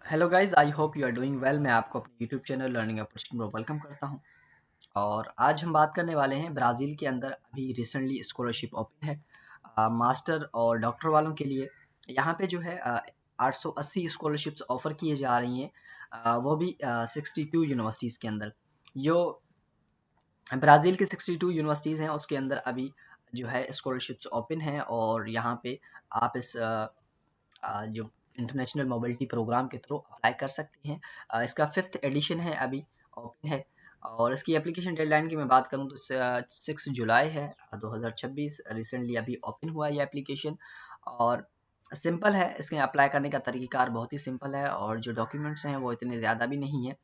Hello guys, I hope you are doing well. मैं आपको अपने यूट्यूब चैनल लर्निंग अपॉर्चुनिटी में वेलकम करता हूं। और आज हम बात करने वाले हैं ब्राज़ील के अंदर अभी रिसेंटली स्कॉलरशिप ओपन है मास्टर और डॉक्टर वालों के लिए। यहाँ पे जो है 880 स्कॉलरशिप्स ऑफ़र किए जा रही हैं, वो भी 62 यूनिवर्सिटीज़ के अंदर। जो ब्राज़ील की 62 यूनिवर्सिटीज़ हैं उसके अंदर अभी जो है स्कॉलरशिप्स ओपन हैं और यहाँ पे आप इस जो इंटरनेशनल मोबिलिटी प्रोग्राम के थ्रू अप्लाई कर सकते हैं। इसका 5th एडिशन है, अभी ओपन है। और इसकी एप्लीकेशन डेडलाइन की मैं बात करूँ तो 6 जुलाई है 2026। रिसेंटली अभी ओपन हुआ है ये एप्लीकेशन और सिंपल है। इसके अप्लाई करने का तरीक़ाकार बहुत ही सिंपल है और जो डॉक्यूमेंट्स हैं वो इतने ज़्यादा भी नहीं हैं।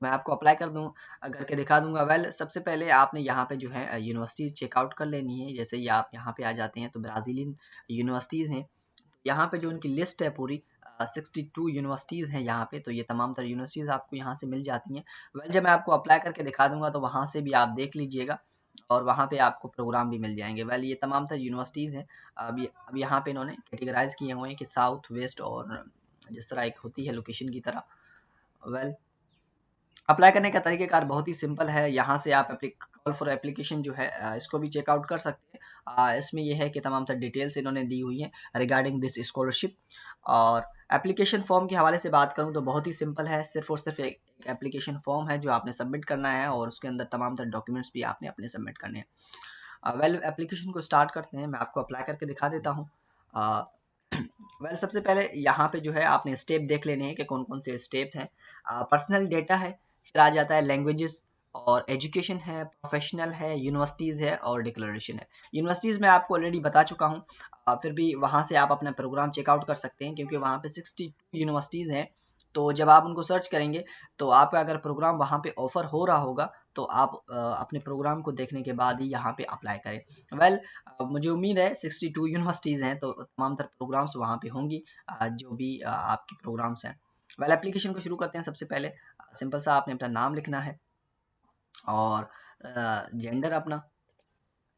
मैं आपको अप्लाई कर दूँ करके दिखा दूँगा। सबसे पहले आपने यहाँ पे जो है यूनिवर्सिटीज़ चेकआउट कर लेनी है। जैसे ही आप यहाँ पे आ जाते हैं तो ब्राज़ीलियन यूनिवर्सिटीज़ हैं। यहाँ पे जो उनकी लिस्ट है पूरी 62 यूनिवर्सिटीज़ हैं यहाँ पे, तो ये तमाम तर यूनिवर्सिटीज़ आपको यहाँ से मिल जाती हैं। जब मैं आपको अप्लाई करके दिखा दूँगा तो वहाँ से भी आप देख लीजिएगा और वहाँ पे आपको प्रोग्राम भी मिल जाएँगे। ये तमाम तर यूनिवर्सिटीज़ हैं। अब यहाँ पे इन्होंने कैटेगराइज़ किए हुए हैं कि साउथ, वेस्ट और जिस तरह एक होती है लोकेशन की तरह। वेल अप्लाई करने का तरीक़ेकार बहुत ही सिंपल है। यहाँ से आप कॉल फॉर एप्लीकेशन जो है इसको भी चेकआउट कर सकते हैं। इसमें ये है कि तमाम तर डिटेल्स इन्होंने दी हुई हैं रिगार्डिंग दिस स्कॉलरशिप। और एप्लीकेशन फ़ॉर्म के हवाले से बात करूँ तो बहुत ही सिंपल है। सिर्फ़ और सिर्फ़ एक एप्लीकेशन फ़ॉर्म है जो आपने सबमिट करना है और उसके अंदर तमाम तर डॉक्यूमेंट्स भी आपने अपने सबमिट करने हैं। एप्लीकेशन को स्टार्ट करते हैं। मैं आपको अप्लाई करके दिखा देता हूँ। अ, सबसे पहले यहाँ पे जो है आपने स्टेप देख लेने हैं कि कौन-कौन से स्टेप हैं। पर्सनल डेटा है, फिर आ जाता है लैंग्वेजेस और एजुकेशन है, प्रोफ़ेशनल है, यूनिवर्सिटीज़ है और डिक्लेरेशन है। यूनिवर्सिटीज़ मैं आपको ऑलरेडी बता चुका हूँ। फिर भी वहाँ से आप अपना प्रोग्राम चेकआउट कर सकते हैं क्योंकि वहाँ पे 62 यूनिवर्सिटीज़ हैं। तो जब आप उनको सर्च करेंगे तो आपका अगर प्रोग्राम वहाँ पे ऑफ़र हो रहा होगा तो आप अपने प्रोग्राम को देखने के बाद ही यहाँ पे अप्लाई करें। मुझे उम्मीद है 62 यूनिवर्सिटीज़ हैं तो तमाम तर प्रोग्राम्स वहाँ पे होंगी, जो भी आपके प्रोग्राम्स हैं। एप्लीकेशन को शुरू करते हैं। सबसे पहले सिंपल सा आपने अपना नाम लिखना है और जेंडर अपना,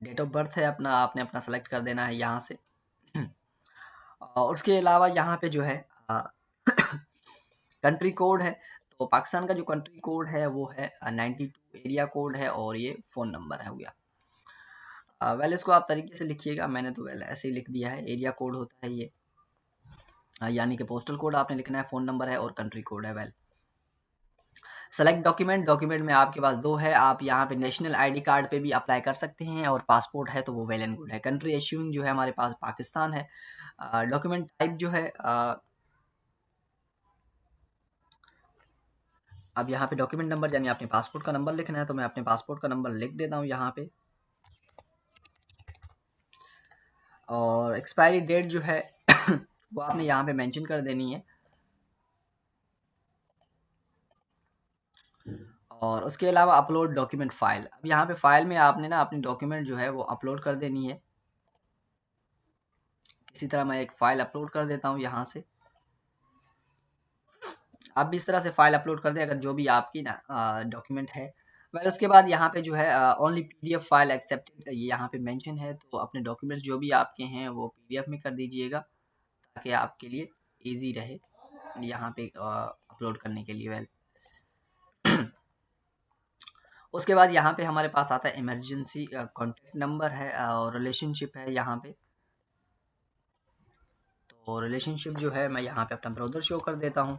डेट ऑफ बर्थ है अपना, आपने अपना सेलेक्ट कर देना है यहाँ से। और उसके अलावा यहाँ पे जो है अ, कंट्री कोड है, तो पाकिस्तान का जो कंट्री कोड है वो है 92 एरिया कोड है और ये फ़ोन नंबर है हो गया। इसको आप तरीके से लिखिएगा। मैंने तो ऐसे ही लिख दिया है। एरिया कोड होता है ये, यानी कि पोस्टल कोड आपने लिखना है, फ़ोन नंबर है और कंट्री कोड है। सेलेक्ट डॉक्यूमेंट, डॉक्यूमेंट में आपके पास 2 है। आप यहाँ पे नेशनल आईडी कार्ड पे भी अप्लाई कर सकते हैं और पासपोर्ट है तो वो वेल एंड गुड है। कंट्री इश्यूइंग जो है हमारे पास पाकिस्तान है। डॉक्यूमेंट टाइप जो है अब यहाँ पे डॉक्यूमेंट नंबर यानी आपने पासपोर्ट का नंबर लिखना है, तो मैं अपने पासपोर्ट का नंबर लिख देता हूँ यहाँ पे। और एक्सपायरी डेट जो है वो आपने यहाँ पे मेंशन कर देनी है। और उसके अलावा अपलोड डॉक्यूमेंट फ़ाइल। अब यहाँ पे फ़ाइल में आपने ना अपनी डॉक्यूमेंट जो है वो अपलोड कर देनी है। इसी तरह मैं एक फ़ाइल अपलोड कर देता हूँ यहाँ से। आप भी इस तरह से फ़ाइल अपलोड कर दें अगर जो भी आपकी ना डॉक्यूमेंट है। उसके बाद यहाँ पे जो है ओनली पीडीएफ फाइल एक्सेप्टेड ये यहाँ पे मेंशन है, तो अपने डॉक्यूमेंट्स जो भी आपके हैं वो पीडीएफ में कर दीजिएगा ताकि आपके लिए ईज़ी रहे यहाँ पे अपलोड करने के लिए। उसके बाद यहाँ पे हमारे पास आता है इमरजेंसी कॉन्टैक्ट नंबर है और रिलेशनशिप है यहाँ पे। तो रिलेशनशिप जो है मैं यहाँ पे अपना ब्राउज़र शो कर देता हूँ।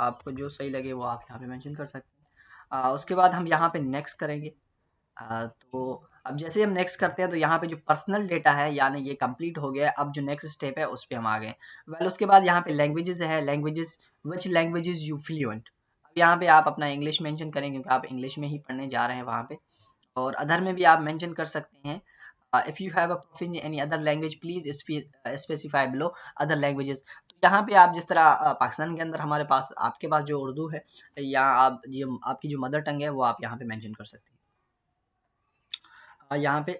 आपको जो सही लगे वो आप यहाँ पे मेंशन कर सकते हैं। उसके बाद हम यहाँ पे नेक्स्ट करेंगे। तो अब जैसे हम नेक्स्ट करते हैं तो यहाँ पे जो पर्सनल डेटा है यानी ये कंप्लीट हो गया है। अब जो नेक्स्ट स्टेप है उस पे हम आ गए। उसके बाद यहाँ पे लैंग्वेजेस है, languages which languages you fluent. अब यहाँ पे आप अपना इंग्लिश मेंशन करें क्योंकि आप इंग्लिश में ही पढ़ने जा रहे हैं वहाँ पे। और अदर में भी आप मेंशन कर सकते हैं। If you have a proficiency in any other language please specify below other languages. तो यहाँ पे आप जिस तरह पाकिस्तान के अंदर हमारे पास आपके पास जो उर्दू है या आप जो आपकी जो मदर टंग है वो आप यहाँ पे मेंशन कर सकते हैं। यहाँ पे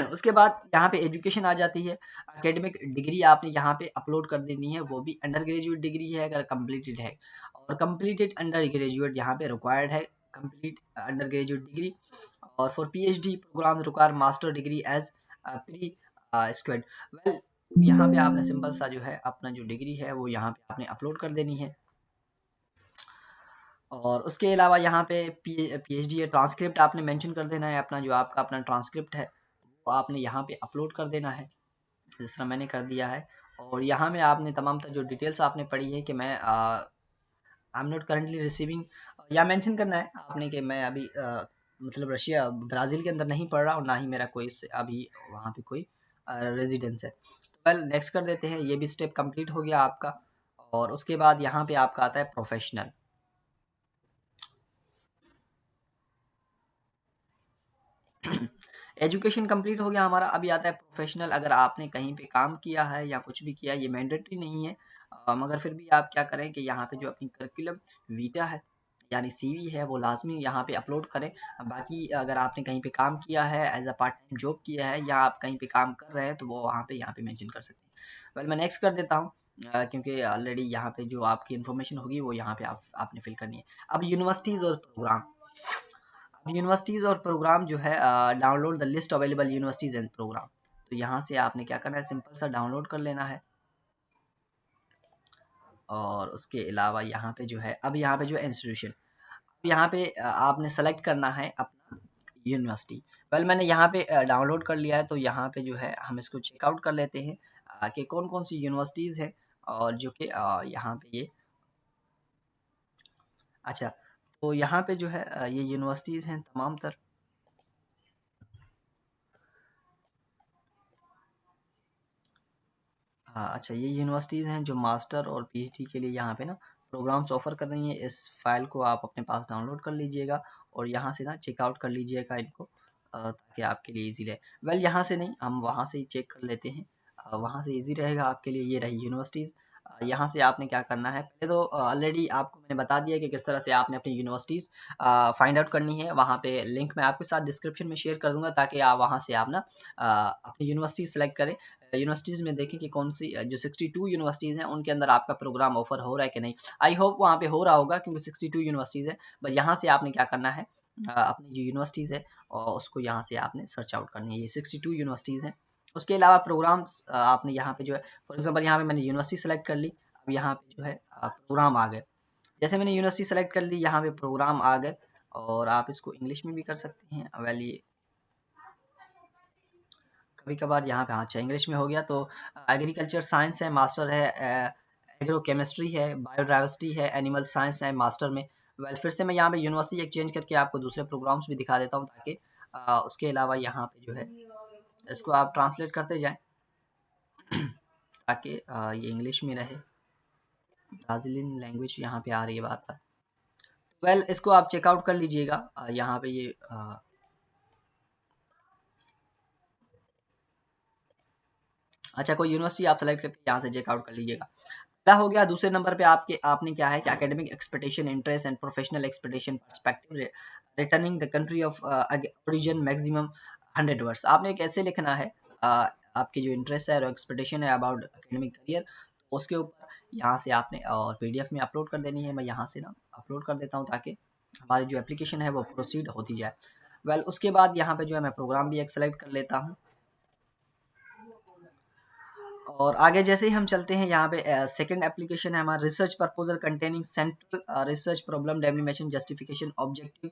उसके बाद यहाँ पे एजुकेशन आ जाती है। एकेडमिक डिग्री आपने यहाँ पे अपलोड कर देनी है, वो भी अंडर ग्रेजुएट डिग्री है अगर कंप्लीटेड है। और कंप्लीटेड अंडर ग्रेजुएट यहाँ पे रिक्वायर्ड है, कंप्लीट अंडर ग्रेजुएट डिग्री। और for PhD programme require master degree as prerequisite. यहाँ पे आपने सिंपल सा जो है अपना जो डिग्री है वो यहाँ पे आपने अपलोड कर देनी है। और उसके अलावा यहाँ पे पीएचडी या ट्रांसक्रिप्ट आपने मेंशन कर देना है, अपना जो आपका अपना ट्रांसक्रिप्ट है वो आपने यहाँ पे अपलोड कर देना है, जिस तरह मैंने कर दिया है। और यहाँ में आपने तमाम तर जो डिटेल्स आपने पढ़ी है कि मैं I am not currently receiving, या मेंशन करना है आपने कि मैं अभी मतलब रशिया ब्राज़ील के अंदर नहीं पढ़ रहा और ना ही मेरा कोई अभी वहाँ पे कोई रेजिडेंस है। वेल नेक्स्ट कर देते हैं, ये भी स्टेप कंप्लीट हो गया आपका। और उसके बाद यहाँ पे आपका आता है प्रोफेशनल। एजुकेशन कंप्लीट हो गया हमारा, अभी आता है प्रोफेशनल। अगर आपने कहीं पे काम किया है या कुछ भी किया, ये मैंडेटरी नहीं है, मगर फिर भी आप क्या करें कि यहाँ पे जो अपनी करिकुलम वीटा है यानी सीवी है वो लाजमी यहाँ पे अपलोड करें। बाकी अगर आपने कहीं पे काम किया है, as a part time job किया है, या आप कहीं पे काम कर रहे हैं, तो वो वहाँ पे मेंशन कर सकते हैं। वेल मैं नेक्स्ट कर देता हूँ, क्योंकि ऑलरेडी यहाँ पे जो आपकी इन्फॉर्मेशन होगी वो यहाँ पे आपने फिल करनी है। अब यूनिवर्सिटीज़ और प्रोग्राम, यूनिवर्सिटीज़ और प्रोग्राम जो है, download the list available universities and programme. तो यहाँ से आपने क्या करना है, सिंपल सा डाउनलोड कर लेना है। और उसके अलावा यहाँ पे जो है, अब यहाँ पे जो है इंस्टीट्यूशन, अब यहाँ पे आपने सेलेक्ट करना है अपना यूनिवर्सिटी। वेल मैंने यहाँ पे डाउनलोड कर लिया है, तो यहाँ पे जो है हम इसको चेकआउट कर लेते हैं कि कौन कौन सी यूनिवर्सिटीज़ हैं और जो कि यहाँ पे ये, अच्छा, तो यहाँ पे जो है ये यूनिवर्सिटीज़ हैं तमाम तर। हाँ, अच्छा, ये यूनिवर्सिटीज़ हैं जो मास्टर और पीएचडी के लिए यहाँ पे ना प्रोग्राम्स ऑफ़र कर रही हैं। इस फ़ाइल को आप अपने पास डाउनलोड कर लीजिएगा और यहाँ से ना चेकआउट कर लीजिएगा इनको, ताकि आपके लिए ईज़ी रहे। वेल यहाँ से नहीं, हम वहाँ से ही चेक कर लेते हैं, वहाँ से ईज़ी रहेगा आपके लिए। ये रही यूनिवर्सिटीज़, यहाँ से आपने क्या करना है, पहले तो ऑलरेडी आपको मैंने बता दिया कि किस तरह से आपने अपनी यूनिवर्सिटीज़ फाइंड आउट करनी है। वहाँ पे लिंक मैं आपके साथ डिस्क्रिप्शन में शेयर कर दूँगा, ताकि आप वहाँ से आप ना अपनी यूनिवर्सिटी सेलेक्ट करें। यूनिवर्सिटीज़ में देखें कि कौन सी जो 62 यूनिवर्सिटीज़ हैं उनके अंदर आपका प्रोग्राम ऑफ़र हो रहा है कि नहीं। आई होप वहाँ पे हो रहा होगा, क्योंकि 62 यूनिवर्सिटीज़ हैं। बट यहाँ से आपने क्या करना है, अपनी जो यूनिवर्सिटीज़ है उसको यहाँ से आपने सर्च आउट करनी है। ये 62 यूनिवर्सिटीज़ हैं। उसके अलावा प्रोग्राम्स आपने यहाँ पे जो है, फॉर एग्ज़ाम्पल यहाँ पे मैंने यूनिवर्सिटी सेलेक्ट कर ली। अब यहाँ पे जो है प्रोग्राम आ गए। जैसे मैंने यूनिवर्सिटी सेलेक्ट कर ली, यहाँ पे प्रोग्राम आ गए। और आप इसको इंग्लिश में भी कर सकते हैं। वेल ये कभी-कभार यहाँ पे, हाँ, अच्छा, इंग्लिश में हो गया। तो एग्रीकल्चर साइंस है, मास्टर है, एग्रोकेमिस्ट्री है, बायोडायवर्सिटी है, एनिमल साइंस है मास्टर में। वेल फिर से मैं यहाँ पे यूनिवर्सिटी एक्सचेंज करके आपको दूसरे प्रोग्राम्स भी दिखा देता हूँ, ताकि उसके अलावा यहाँ पे जो है इसको आप ट्रांसलेट करते जाएँ, ताकि ये इंग्लिश में रहे। ब्राज़ीलियन लैंग्वेज यहाँ पे आ रही है बार-बार। वेल इसको आप चेकआउट कर लीजिएगा, यहाँ पे ये अच्छा, कोई यूनिवर्सिटी आप सेलेक्ट करके यहाँ से चेकआउट कर लीजिएगा। पहला हो गया। दूसरे नंबर पे आपके आपने क्या है कि academic expectation, interest and professional expectation perspective, returning the country of origin maximum 100 words. आपने कैसे लिखना है, आपकी जो इंटरेस्ट है और एक्सपेक्टेशन है अबाउट एकेडमिक करियर, उसके ऊपर यहाँ से आपने और पीडीएफ में अपलोड कर देनी है। मैं यहाँ से ना अपलोड कर देता हूँ, ताकि हमारी जो एप्लीकेशन है वो प्रोसीड होती जाए। वेल उसके बाद यहाँ पे जो है मैं प्रोग्राम भी एक सेलेक्ट कर लेता हूँ। और आगे जैसे ही हम चलते हैं, यहाँ पे सेकंड एप्लीकेशन है हमारा, research proposal containing central research problem definition justification objective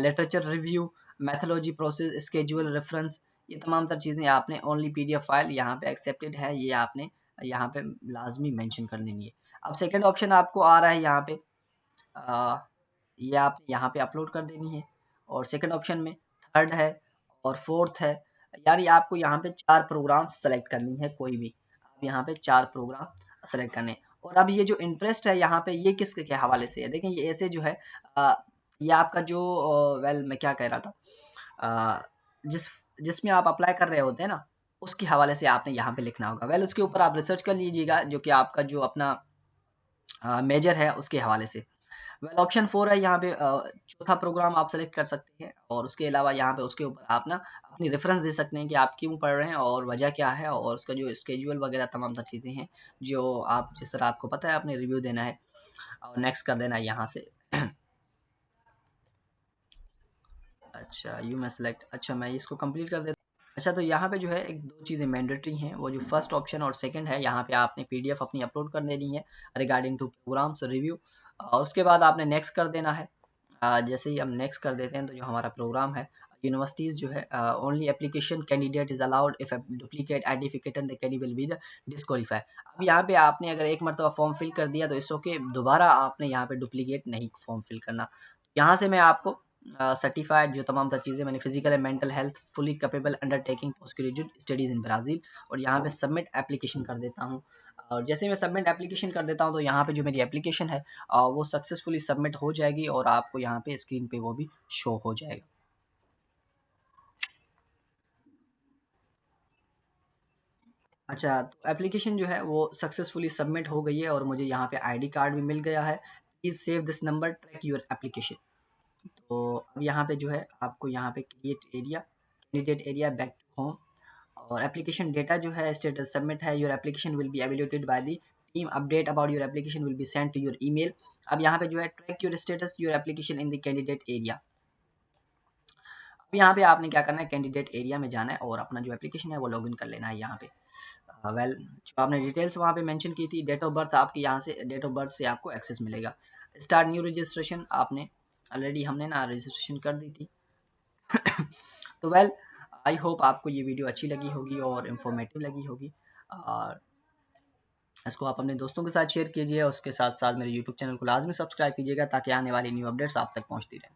literature review methodology process schedule reference. ये तमाम तर चीज़ें आपने ओनली पीडीएफ फाइल यहाँ पे एक्सेप्टेड है, ये आपने यहाँ पे लाजमी मेंशन कर लेनी है। अब सेकंड ऑप्शन आपको आ रहा है यहाँ पे, अ, ये आप यहाँ पे अपलोड कर देनी है। और सेकंड ऑप्शन में थर्ड है और फोर्थ है, यानी आपको यहाँ पे 4 प्रोग्राम सेलेक्ट करनी है कोई भी। आप यहाँ पे 4 प्रोग्राम सेलेक्ट करने हैं। और अब ये जो इंटरेस्ट है यहाँ पे, ये किसके के हवाले से है? देखें ये ऐसे जो है, ये आपका जो वेल मैं क्या कह रहा था, अ, जिस जिसमें आप अप्लाई कर रहे होते हैं ना, उसके हवाले से आपने यहाँ पे लिखना होगा। वेल उसके ऊपर आप रिसर्च कर लीजिएगा, जो कि आपका जो अपना मेजर है उसके हवाले से। वेल ऑप्शन 4 है यहाँ पे, चौथा प्रोग्राम आप सेलेक्ट कर सकते हैं। और उसके अलावा यहाँ पे उसके ऊपर आप ना अपनी रेफरेंस दे सकते हैं कि आप क्यों पढ़ रहे हैं और वजह क्या है, और उसका जो स्केड्यूल वगैरह तमाम तर चीज़ें हैं, जो आप जिस तरह आपको पता है आपने रिव्यू देना है। और नेक्स्ट कर देना है यहाँ से। अच्छा, यू मैं सेलेक्ट, अच्छा मैं इसको कंप्लीट कर देता अच्छा, तो यहाँ पे जो है एक 2 चीज़ें मैंडेटरी हैं, वो जो फर्स्ट ऑप्शन और सेकंड है, यहाँ पे आपने पीडीएफ अपनी अपलोड कर देनी है रिगार्डिंग टू प्रोग्राम्स रिव्यू। उसके बाद आपने नेक्स्ट कर देना है। जैसे ही हम नेक्स्ट कर देते हैं तो जो हमारा प्रोग्राम है, यूनिवर्सिटीज़ जो है only application candidate is allowed if a duplicate identificate and the candidate will be the disqualify. अब यहाँ पे आपने अगर एक मर्तबा फॉर्म फिल कर दिया तो इट्स ओके, दोबारा आपने यहाँ पे डुप्लीकेट नहीं फॉर्म फिल करना। यहाँ से मैं आपको सर्टिफाइड जो तमाम तर चीज़ें मैंने physical and mental health fully capable undertaking post graduate studies in Brazil, और यहाँ पे सबमिट एप्लीकेशन कर देता हूँ। और जैसे ही मैं सबमिट एप्लीकेशन कर देता हूँ तो यहाँ पे जो मेरी एप्लीकेशन है वो सक्सेसफुली सबमिट हो जाएगी और आपको यहाँ पे स्क्रीन पे वो भी शो हो जाएगा। अच्छा, तो एप्लीकेशन जो है वो सक्सेसफुली सबमिट हो गई है और मुझे यहाँ पे आईडी कार्ड भी मिल गया है। Please save this number track your application. तो अब यहाँ पे जो है आपको यहाँ पे create area, candidate area, back to home, और एप्लीकेशन डेटा जो है स्टेटस सबमिट है। Your application will be evaluated by the team, update about your application will be send to your email. अब यहाँ पे जो है track your status your application in the candidate area. अब यहाँ पे आपने क्या करना है, कैंडिडेट एरिया में जाना है और अपना जो एप्लीकेशन है वो लॉगिन कर लेना है यहाँ पे। वेल, जो आपने डिटेल्स वहाँ पे मेंशन की थी, डेट ऑफ बर्थ आपकी यहाँ से, डेट ऑफ बर्थ से आपको एक्सेस मिलेगा। स्टार्ट न्यू रजिस्ट्रेशन, आपने ऑलरेडी हमने ना रजिस्ट्रेशन कर दी थी। तो वेल, आई होप आपको ये वीडियो अच्छी लगी होगी और इन्फॉर्मेटिव लगी होगी, और इसको आप अपने दोस्तों के साथ शेयर कीजिए और उसके साथ साथ मेरे यूट्यूब चैनल को लाजमी सब्सक्राइब कीजिएगा ताकि आने वाली न्यू अपडेट्स आप तक पहुँचती रहें।